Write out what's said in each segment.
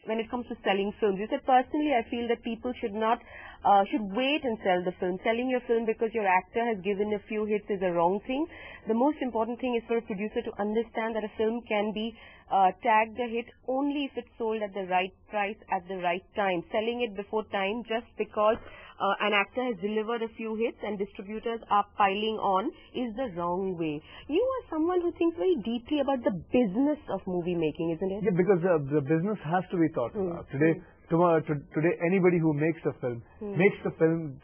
when it comes to selling films. You said, personally, I feel that people should not should wait and sell the film. Selling your film because your actor has given a few hits is a wrong thing. The most important thing is for a producer to understand that a film can be tagged a hit only if it's sold at the right price at the right time. Selling it before time just because an actor has delivered a few hits and distributors are piling on is the wrong way. You are someone who thinks very deeply about the business of movie making, isn't it? Yeah, because the business has to be thought about. Today, anybody who makes a film makes the film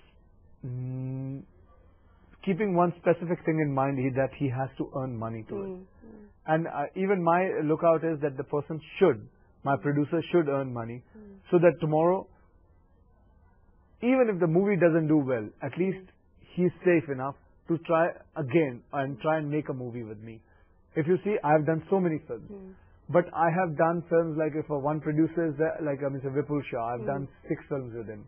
keeping one specific thing in mind, that he has to earn money to it. And even my lookout is that the person my producer should earn money, so that tomorrow, even if the movie doesn't do well, at least he's safe enough to try again and try and make a movie with me. If you see, I have done so many films. But I have done films like if one producer is there, like Mr. Vipul Shah, I've done 6 films with him.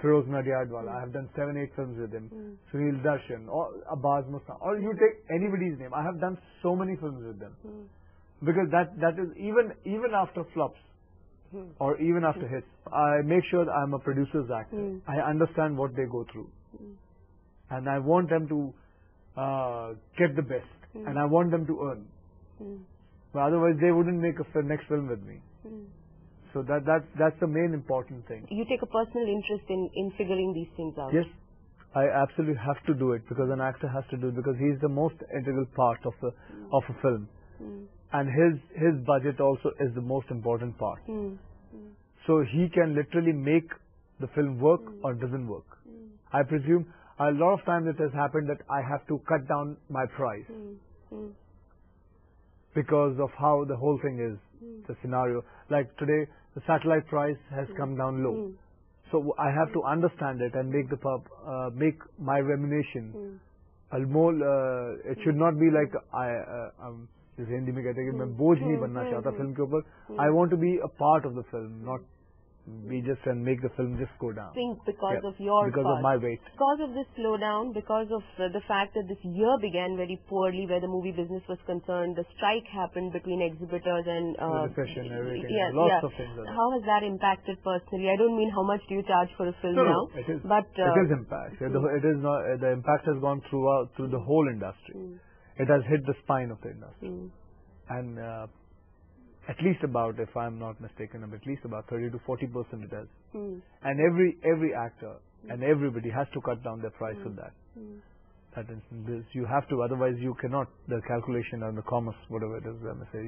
Feroz Nadiadwala, I have done 7-8 films with him. Sunil Darshan, or Abbas Mustan, or you take anybody's name. I have done so many films with them. Because that is even after flops or even after hits, I make sure that I'm a producer's actor. I understand what they go through. And I want them to get the best. And I want them to earn. But otherwise, they wouldn't make a next film with me. So that's the main important thing. You take a personal interest in figuring these things out. Yes, I absolutely have to do it because an actor has to do it because he's the most integral part of a film, and his budget also is the most important part. So he can literally make the film work or doesn't work. I presume a lot of times it has happened that I have to cut down my price. Because of how the whole thing is, the scenario. Like today, the satellite price has come down low. So I have to understand it and make make my remuneration more. It should not be like जिसे हिंदी में कहते हैं कि मैं बोझ नहीं बनना चाहता फिल्म के ऊपर. I want to be a part of the film, not be just and make the film just go down. Think because of your because part. of my weight. Because of this slowdown, because of the fact that this year began very poorly where the movie business was concerned, the strike happened between exhibitors and the recession, everything, lots of things. How has that impacted personally? I don't mean how much do you charge for a film now, it is, but it is impact. It is not. The impact has gone through the whole industry. It has hit the spine of the industry, and at least about, if I'm not mistaken, at least about 30 to 40% it has. And every actor and everybody has to cut down their price with that. That instance, you have to, otherwise you cannot, the calculation and the commerce, whatever it is,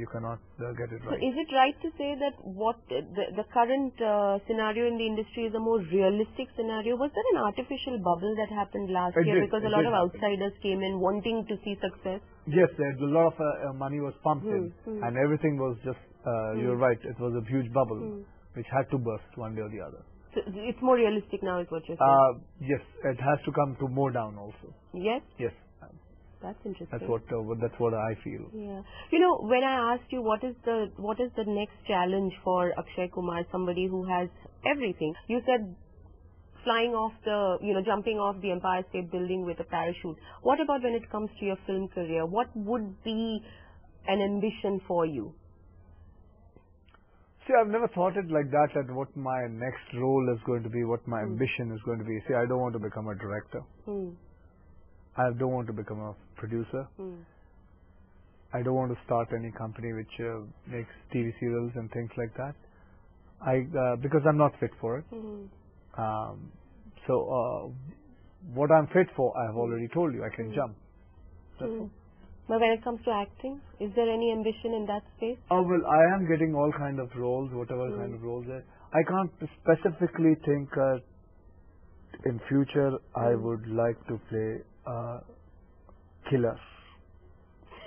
you cannot get it right. So is it right to say that what the current scenario in the industry is a more realistic scenario? Was there an artificial bubble that happened last year because a lot of outsiders came in wanting to see success? Yes, a lot of money was pumped in, and everything was just, you're right, it was a huge bubble which had to burst one day or the other. So it's more realistic now is what you're saying? Yes, it has to come to more down also. Yes? Yes. That's interesting. That's what I feel. Yeah. You know, when I asked you what is the next challenge for Akshay Kumar, somebody who has everything, you said flying off jumping off the Empire State Building with a parachute. What about when it comes to your film career? What would be an ambition for you? See, I've never thought it like that, what my next role is going to be, what my ambition is going to be. See, I don't want to become a director. I don't want to become a producer. I don't want to start any company which makes TV serials and things like that. Because I'm not fit for it. So, what I'm fit for, I have already told you. I can jump. That's all. But when it comes to acting, is there any ambition in that space? Oh, well, I am getting all kind of roles, whatever kind of roles there. I can't specifically think in future I would like to play killer.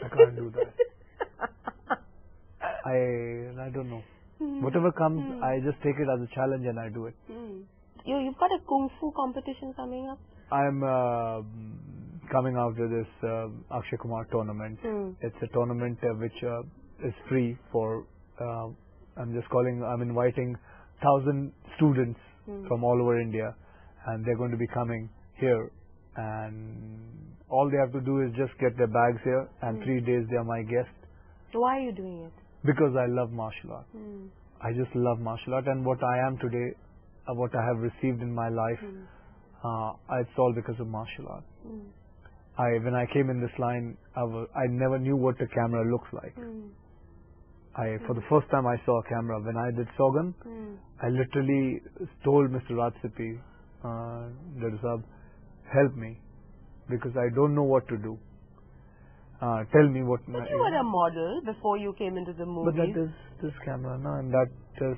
I can't do that. I don't know. Whatever comes, I just take it as a challenge and I do it. You've got a kung fu competition coming up? I'm coming out with this Akshay Kumar tournament. It's a tournament which is free for, I'm inviting 1,000 students from all over India, and they're going to be coming here, and all they have to do is just get their bags here, and 3 days they are my guest. Why are you doing it? Because I love martial art. I just love martial art, and what I am today, what I have received in my life, it's all because of martial art. When I came in this line, I never knew what a camera looks like. For the first time I saw a camera, when I did Sogan, I literally told Mr. Rajsipi, help me, because I don't know what to do. Tell me what... But you were a model before you came into the movie. But that is this camera, no? And that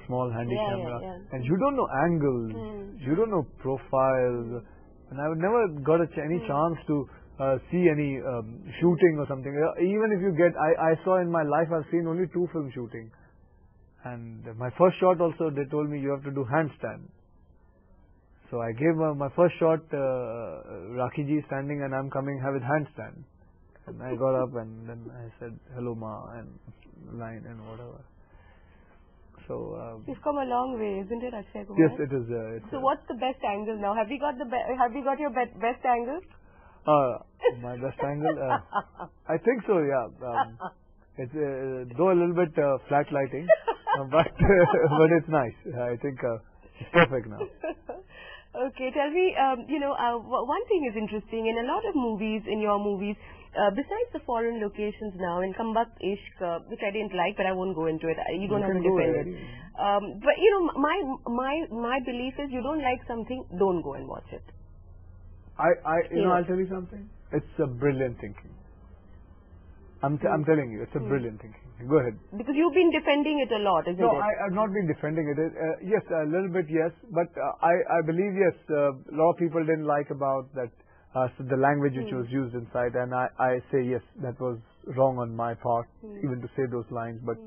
small handy camera. And you don't know angles, you don't know profiles. And I would never got any chance to see any shooting or something. Even if you get... I saw in my life, I've seen only 2 film shooting. And my first shot also, they told me you have to do handstand. So I gave my first shot, Rakhi ji standing, and I'm coming with handstand. And I got up and then I said, hello ma, and line and whatever. So... You've come a long way, isn't it, Akshay Kumar? Yes, it is. So what's the best angle now? Have you got your best angle? My best angle? I think so, yeah. It's though a little bit flat lighting, but it's nice. I think it's perfect now. Okay, tell me, one thing is interesting. In a lot of movies, in your movies, besides the foreign locations now, in Kambak Ishq, which I didn't like, but I won't go into it. You don't have to defend it. But, my belief is you don't like something, don't go and watch it. I'll tell you something. It's a brilliant thinking. I'm telling you, it's a brilliant thinking. Go ahead. Because you've been defending it a lot, isn't it? No, I've not been defending it. Yes, a little bit, yes. But I believe, yes, a lot of people didn't like about that, the language which was used inside. And I say, yes, that was wrong on my part, even to say those lines. But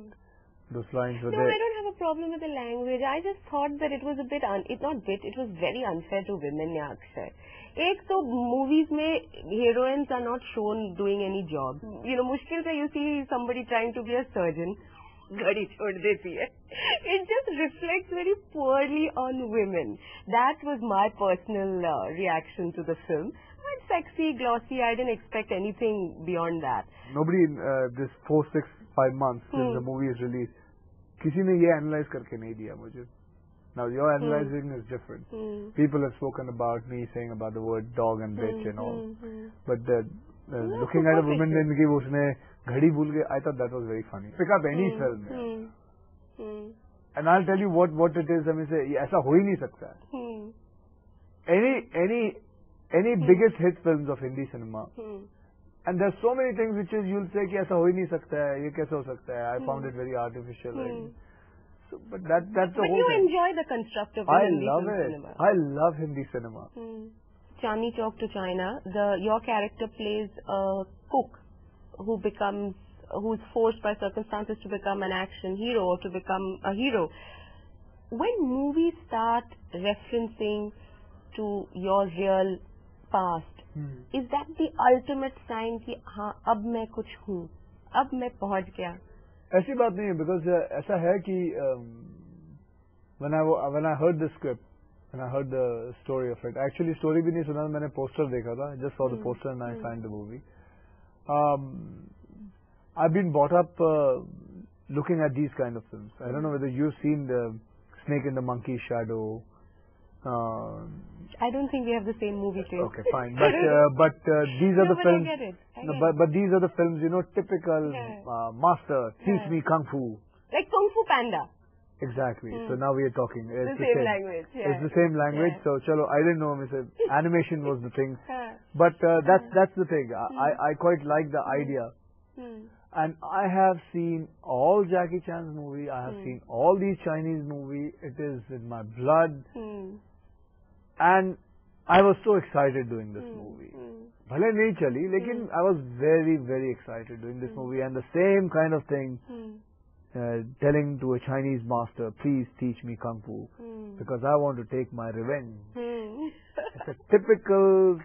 those lines were there. No, I don't have a problem with the language. I just thought that it was a bit, it was very unfair to women, Akshay. एक तो movies में heroines are not shown doing any job. मुश्किल से you see somebody trying to be a surgeon. गाड़ी छोड़ देती है. It just reflects very poorly on women. That was my personal reaction to the film. But sexy, glossy, I didn't expect anything beyond that. Nobody in this 4, 6, 5 months since the movie is released, किसी ने ये analyze करके नहीं दिया मुझे. Now your analyzing is different. People have spoken about me saying about the word dog and bitch and all. But looking at a woman in की उसने घड़ी भूल गई, I thought that was very funny. Pick up any film. And I'll tell you what it is. I mean, say ऐसा हो ही नहीं सकता. Any biggest hit films of Hindi cinema. And there's so many things which is you'll say कि ऐसा हो ही नहीं सकता है, ये कैसे हो सकता है. I found it very artificial. So, but that's the whole you thing. Enjoy the construct of Hindi cinema. I love Hindi cinema. Chandni Chowk to China, your character plays a cook who's forced by circumstances to become an action hero or to become a hero. When movies start referencing to your real past, is that the ultimate sign कि हाँ अब मैं कुछ हूँ, अब मैं पहुँच गया? ऐसी बात नहीं है, because ऐसा है कि when I heard the script, when I heard the story of it, actually story भी नहीं सुना, मैंने poster देखा था. I just saw the poster and I signed the movie. I've been brought up looking at these kind of films. I don't know whether you've seen the Snake in the Monkey's Shadow. I don't think we have the same movie taste. Okay, fine. But these are the films. I get it. But these are the films, typical master, teach me Kung Fu. Like Kung Fu Panda. Exactly. So now we are talking. It's the same language. Yeah. It's the same language. So chalo, I didn't know. Animation was the thing. But that's the thing. I quite like the idea. And I have seen all Jackie Chan's movie. I have seen all these Chinese movie. It is in my blood. And I was so excited doing this movie. भले नहीं चली, लेकिन I was very, very excited doing this movie. And the same kind of thing, telling to a Chinese master, please teach me Kung Fu, because I want to take my revenge. It's a typical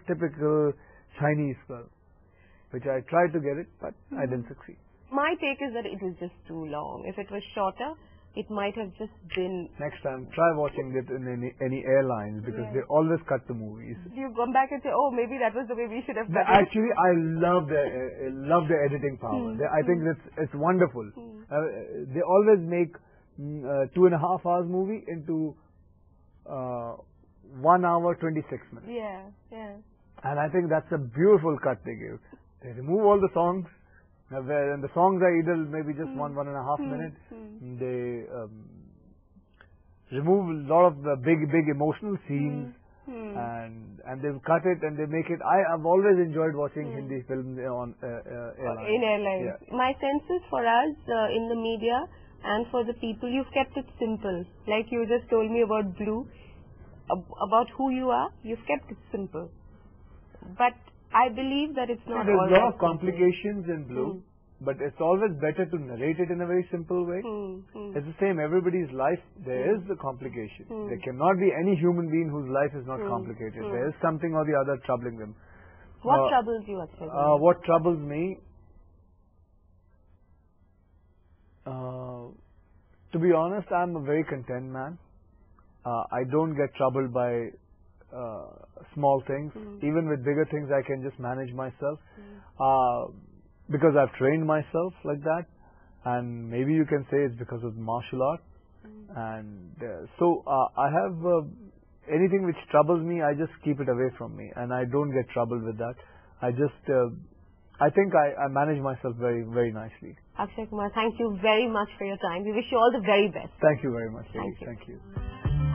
Chinese film, which I tried to get it, but I didn't succeed. My take is that it was just too long. If it was shorter, it might have just been... Next time, try watching it in any airlines, because they always cut the movies. You come back and say, oh, maybe that was the way we should have done it. Actually, I love the editing power. I think it's wonderful. They always make 2.5 hours movie into 1 hour 26 minutes. Yeah, yeah. And I think that's a beautiful cut they give. They remove all the songs, and the songs are either maybe just 1.5 minutes. They remove a lot of the big emotional scenes, and they've cut it and they make it. I've always enjoyed watching Hindi films on airlines. In airlines. Yeah. My sense is for us in the media and for the people, you've kept it simple. Like you just told me about Blue, about who you are, you've kept it simple. But I believe that it's not There's all a lot of simple. complications in Blue, but it's always better to narrate it in a very simple way. It's the same, everybody's life, there is the complication. There cannot be any human being whose life is not complicated. There is something or the other troubling them. What troubles you, Akshay? What troubles me? To be honest, I'm a very content man. I don't get troubled by small things. Even with bigger things, I can just manage myself. Because I've trained myself like that. And maybe you can say it's because of martial art. And so I have anything which troubles me, I just keep it away from me. And I don't get troubled with that. I think I manage myself very, very nicely. Akshay Kumar, thank you very much for your time. We wish you all the very best. Thank you very much, ladies. Thank you. Thank you.